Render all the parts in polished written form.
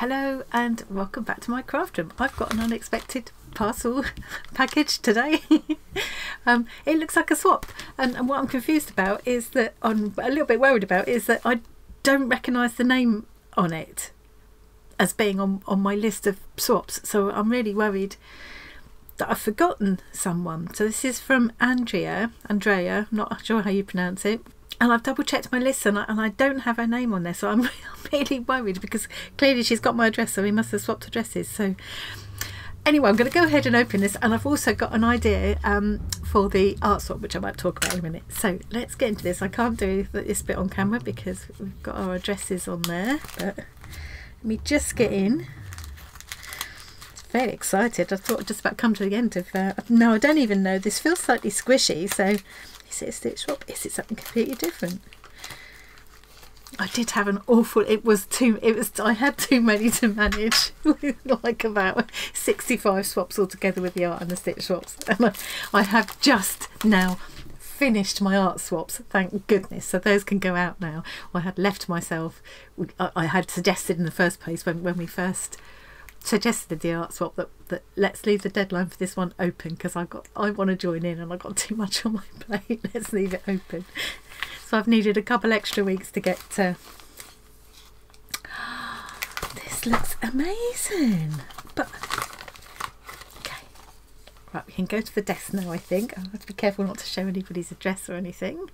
Hello and welcome back to my craft room. I've got an unexpected parcel package today. It looks like a swap, and what I'm confused about is that I'm a little bit worried about is that I don't recognise the name on it as being on my list of swaps, so I'm really worried that I've forgotten someone. So this is from Andrea, not sure how you pronounce it. And I've double checked my list and I don't have her name on there, so I'm really worried because clearly she's got my address, so we must have swapped addresses. So anyway, I'm going to go ahead and open this, and I've also got an idea for the art swap, which I might talk about in a minute. So let's get into this. I can't do this bit on camera because we've got our addresses on there, but let me just get in. Very excited. I thought I'd just about come to the end of no, I don't even know. This feels slightly squishy, so is it a stitch swap? Is it something completely different? I did have an awful, I had too many to manage. Like about 65 swaps altogether with the art and the stitch swaps, and I have just now finished my art swaps, thank goodness, so those can go out now. I had left myself, I had suggested in the first place when we first suggested the art swap that let's leave the deadline for this one open because I want to join in and I got too much on my plate. Let's leave it open. So I've needed a couple extra weeks to get to. This looks amazing, but okay, right, we can go to the desk now. I think I have to be careful not to show anybody's address or anything.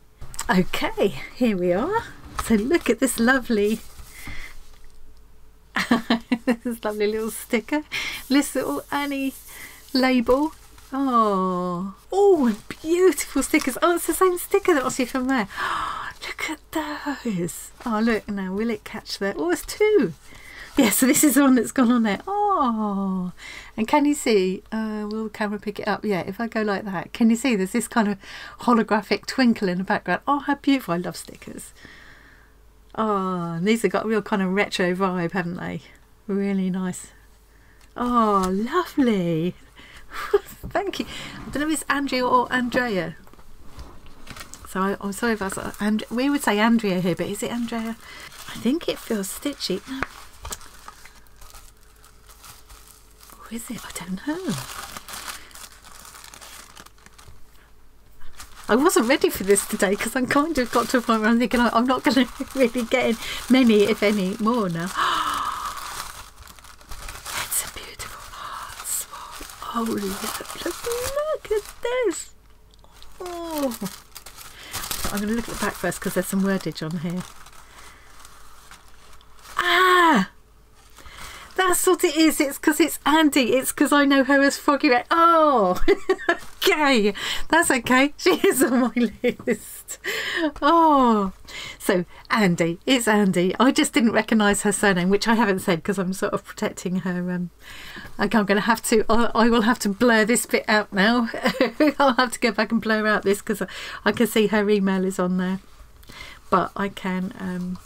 Okay, here we are. So look at this lovely this lovely little sticker, this little Annie label. Oh, beautiful stickers. Oh, it's the same sticker that I see from there. Look at those. Oh, look now, will it catch there? Oh, it's two. Yeah, so this is the one that's gone on there. Oh, and can you see, will the camera pick it up? Yeah, if I go like that, can you see there's this kind of holographic twinkle in the background? Oh, how beautiful. I love stickers. Oh, and these have got a real kind of retro vibe, haven't they? Really nice. Oh, lovely. Thank you. I don't know if it's Andrea or Andrea. So I'm sorry if that's we would say Andrea here, but is it Andrea? I think it feels stitchy. No. Or is it? I don't know. I wasn't ready for this today because I'm kind of got to a point where I'm thinking I'm not going to really get in many, if any, more now. It's a beautiful art swap. Oh, look at this. Oh, I'm going to look at the back first because there's some wordage on here. Ah! That's what it is. It's because it's Andi. It's because I know her as Froggy Red. Oh, okay. That's okay. She is on my list. Oh, so Andi. It's Andi. I just didn't recognise her surname, which I haven't said because I'm sort of protecting her. I'm going to have to. I will have to blur this bit out now. I'll have to go back and blur out this because I can see her email is on there, but I can.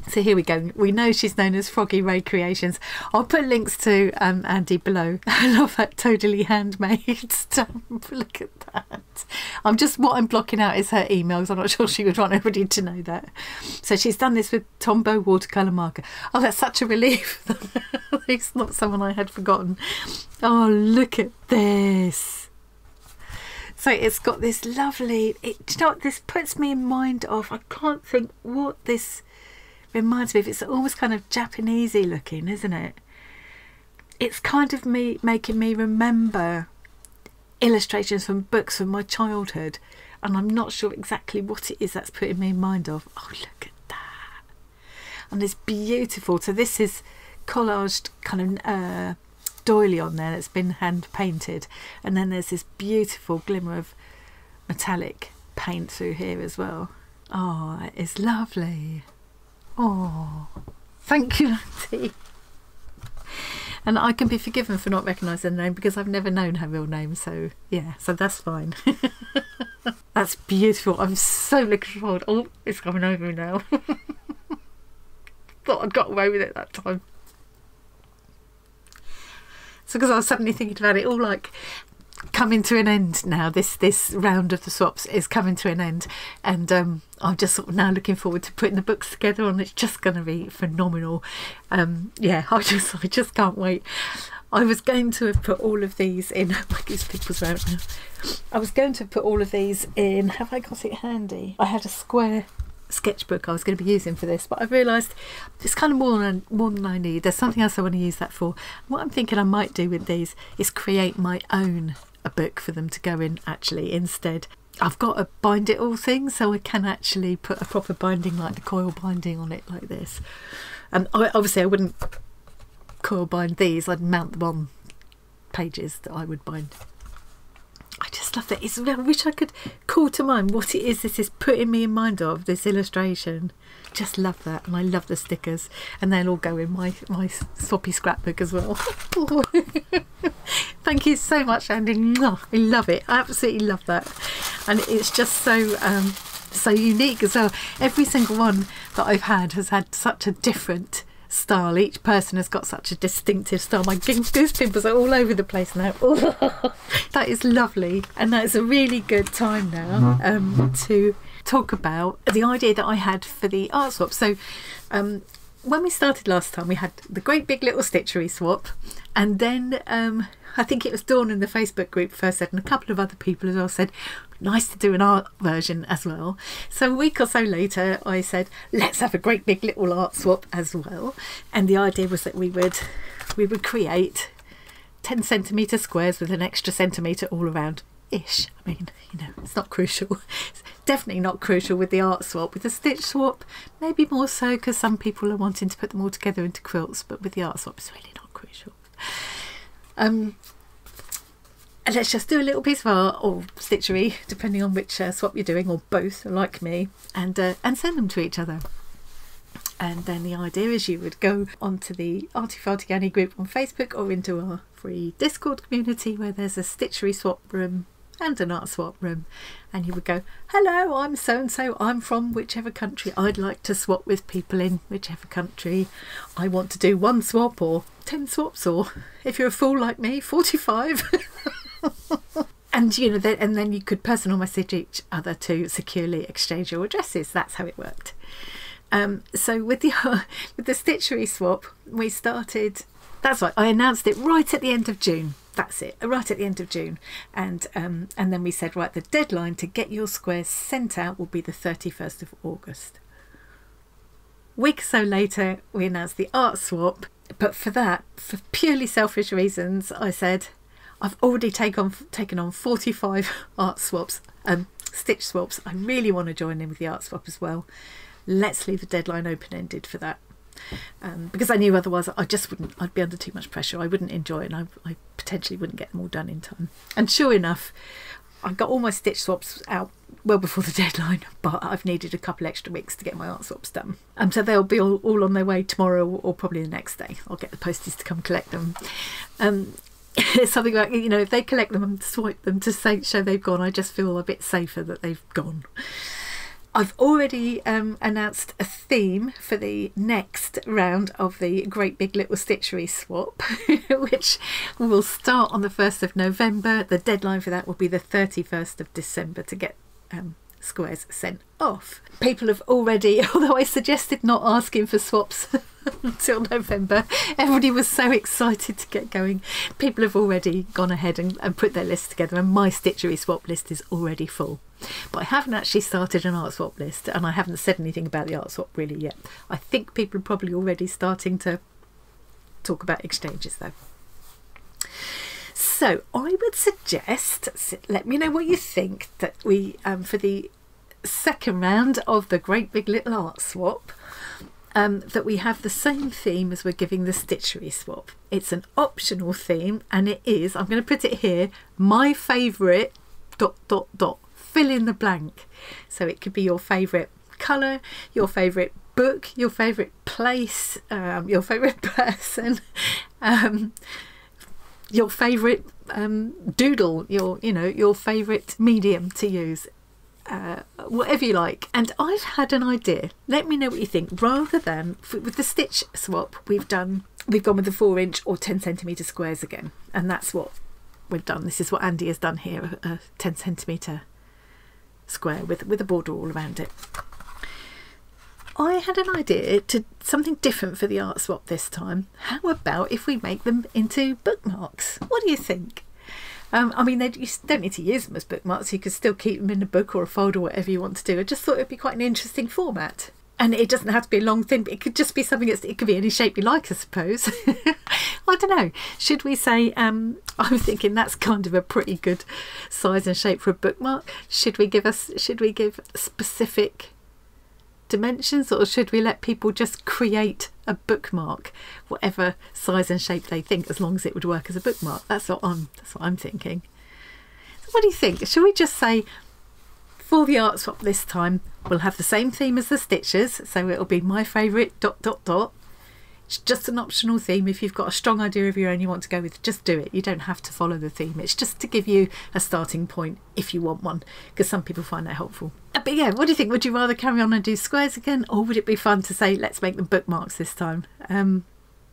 So here we go. We know she's known as Froggy Ray Creations. I'll put links to Andi below. I love that totally handmade stamp. Look at that. What I'm blocking out is her emails. I'm not sure she would want everybody to know that. So she's done this with Tombow watercolour marker. Oh, that's such a relief. It's not someone I had forgotten. Oh, look at this. So it's got this lovely. Do you know what this puts me in mind of? I can't think what this reminds me of. It's almost kind of Japanesey looking, isn't it? It's kind of me making me remember illustrations from books from my childhood, and I'm not sure exactly what it is that's putting me in mind of. Oh, look at that. And it's beautiful. So this is collaged kind of doily on there that's been hand painted, and then there's this beautiful glimmer of metallic paint through here as well. Oh, that is lovely. Oh, thank you, Andi. And I can be forgiven for not recognising the name because I've never known her real name, so yeah, so that's fine. That's beautiful. I'm so looking forward. Oh, it's coming over me now. Thought I'd got away with it that time. So because I was suddenly thinking about it all like coming to an end now. This round of the swaps is coming to an end, and I'm just sort of now looking forward to putting the books together, and it's just going to be phenomenal. Yeah, I just can't wait. I was going to have put all of these in. My goose people's around now. I was going to have put all of these in. Have I got it handy? I had a square sketchbook I was going to be using for this, but I realised it's kind of more than I need. There's something else I want to use that for. What I'm thinking I might do with these is create my own a book for them to go in actually instead. I've got a bind it all thing, so I can actually put a proper binding like the coil binding on it like this. And obviously I wouldn't coil bind these, I'd mount them on pages that I would bind. I just love that. I wish I could call to mind what it is this is putting me in mind of, this illustration. Just love that, and I love the stickers, and they'll all go in my swappy scrapbook as well. Thank you so much, Andi. I love it. I absolutely love that, and it's just so unique as well. Every single one that I've had has had such a different style. Each person has got such a distinctive style. My goose pimples are all over the place now. That is lovely, and that's a really good time now to talk about the idea that I had for the art swap. So when we started last time, we had the great big little stitchery swap, and then I think it was Dawn in the Facebook group first said, and a couple of other people as well said, nice to do an art version as well. So a week or so later I said, let's have a great big little art swap as well. And the idea was that we would create 10 centimetre squares with an extra centimetre all around ish. I mean, you know, it's not crucial. It's definitely not crucial with the art swap. With the stitch swap, maybe more so, because some people are wanting to put them all together into quilts, but with the art swap it's really not crucial. And let's just do a little piece of art or stitchery, depending on which swap you're doing, or both, like me, and send them to each other. And then the idea is you would go onto the Arty Farty Annie group on Facebook, or into our free Discord community where there's a stitchery swap room and an art swap room, and you would go, hello, I'm so and so, I'm from whichever country, I'd like to swap with people in whichever country, I want to do 1 swap or 10 swaps, or if you're a fool like me, 45. And you know, and then you could personal message each other to securely exchange your addresses. That's how it worked. So with the stitchery swap, we started. That's right. I announced it right at the end of June. That's it, right at the end of June, and then we said, right, the deadline to get your squares sent out will be the 31st of August. A week or so later, we announced the art swap, but for that, for purely selfish reasons, I said, I've already taken on 45 art swaps, stitch swaps. I really want to join in with the art swap as well. Let's leave the deadline open-ended for that. Because I knew otherwise I'd be under too much pressure. I wouldn't enjoy it, and I potentially wouldn't get them all done in time. And sure enough, I got all my stitch swaps out well before the deadline, but I've needed a couple extra weeks to get my art swaps done. So they'll be all on their way tomorrow, or probably the next day. I'll get the posties to come collect them. It's something like, you know, if they collect them and swipe them to show they've gone, I just feel a bit safer that they've gone. I've already announced a theme for the next round of the Great Big Little Stitchery Swap, which will start on the 1st of November. The deadline for that will be the 31st of December to get squares sent off. People have already, although I suggested not asking for swaps until November, everybody was so excited to get going. People have already gone ahead and put their list together, and my stitchery swap list is already full. But I haven't actually started an art swap list, and I haven't said anything about the art swap really yet. I think people are probably already starting to talk about exchanges though. So I would suggest, let me know what you think, that we, for the second round of the Great Big Little Art Swap, that we have the same theme as we're giving the stitchery swap. It's an optional theme, and it is, I'm going to put it here, my favourite ... fill in the blank. So it could be your favourite colour, your favourite book, your favourite place, your favourite person, your favourite doodle, your favourite medium to use, whatever you like. And I've had an idea. Let me know what you think. Rather than with the stitch swap, we've gone with the 4-inch or 10 centimetre squares again, and that's what we've done. This is what Andi has done here, a 10 centimetre square with a border all around it. I had an idea to something different for the art swap this time. How about if we make them into bookmarks? What do you think? I mean, you don't need to use them as bookmarks. You could still keep them in a book or a folder, whatever you want to do. I just thought it'd be quite an interesting format. And it doesn't have to be a long thing, but it could just be something it could be any shape you like, I suppose. I don't know. Should we say, I'm thinking that's kind of a pretty good size and shape for a bookmark. Should we give specific dimensions, or should we let people just create a bookmark, whatever size and shape they think, as long as it would work as a bookmark? That's what I'm thinking. So what do you think? Should we just say, for the art swap this time, we'll have the same theme as the stitches, so it'll be my favourite ... It's just an optional theme. If you've got a strong idea of your own you want to go with, just do it. You don't have to follow the theme. It's just to give you a starting point if you want one, because some people find that helpful. But yeah, what do you think? Would you rather carry on and do squares again, or would it be fun to say, let's make them bookmarks this time?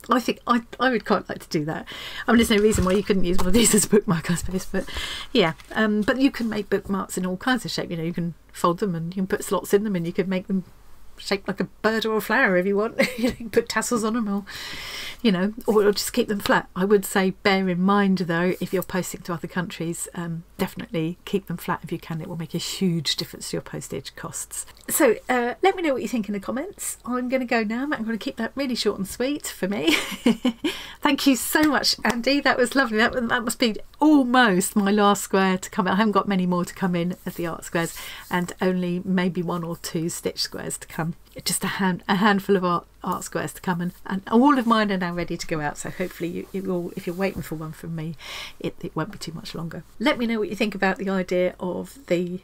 I think I would quite like to do that. I mean, there's no reason why you couldn't use one of these as a bookmark, I suppose, but yeah. But you can make bookmarks in all kinds of shape. You know, you can fold them and you can put slots in them, and you can make them shaped like a bird or a flower if you want. You can put tassels on them, or you know, or just keep them flat. I would say bear in mind though, if you're posting to other countries, definitely keep them flat if you can. It will make a huge difference to your postage costs. So let me know what you think in the comments. I'm going to go now. I'm going to keep that really short and sweet for me. Thank you so much, Andi. That was lovely. That must be almost my last square to come in. I haven't got many more to come in as the art squares, and only maybe 1 or 2 stitch squares to come. Just a handful of art squares to come, and all of mine are now ready to go out, so hopefully you will, if you're waiting for one from me, it won't be too much longer. Let me know what you think about the idea of the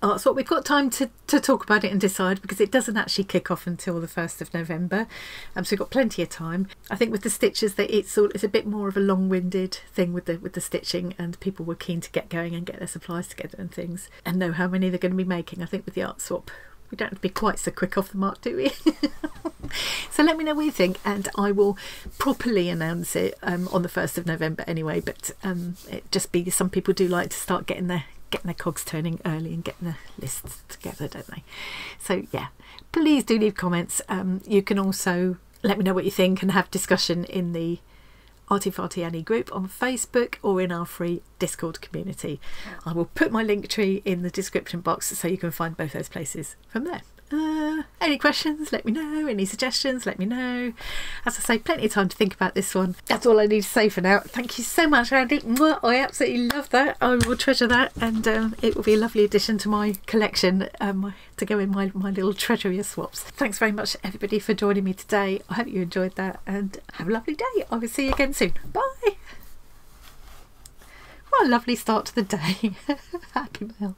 art swap. We've got time to talk about it and decide, because it doesn't actually kick off until the 1st of November, so we've got plenty of time. I think with the stitches that it's a bit more of a long-winded thing with the stitching, and people were keen to get going and get their supplies together and things, and know how many they're going to be making. I think with the art swap we don't have to be quite so quick off the mark, do we? So let me know what you think, and I will properly announce it on the 1st of November anyway, but it just be, some people do like to start getting their cogs turning early and getting the lists together, don't they? So yeah, please do leave comments. You can also let me know what you think and have discussion in the Arty Farty Annie group on Facebook, or in our free Discord community. I will put my link tree in the description box so you can find both those places from there. Any questions, let me know. Any suggestions, let me know. As I say, plenty of time to think about this one. That's all I need to say for now. Thank you so much, Andi. I absolutely love that. I will treasure that, and it will be a lovely addition to my collection, to go in my little treasury of swaps. Thanks very much everybody for joining me today. I hope you enjoyed that, and have a lovely day. I will see you again soon. Bye. What a lovely start to the day. Happy mail.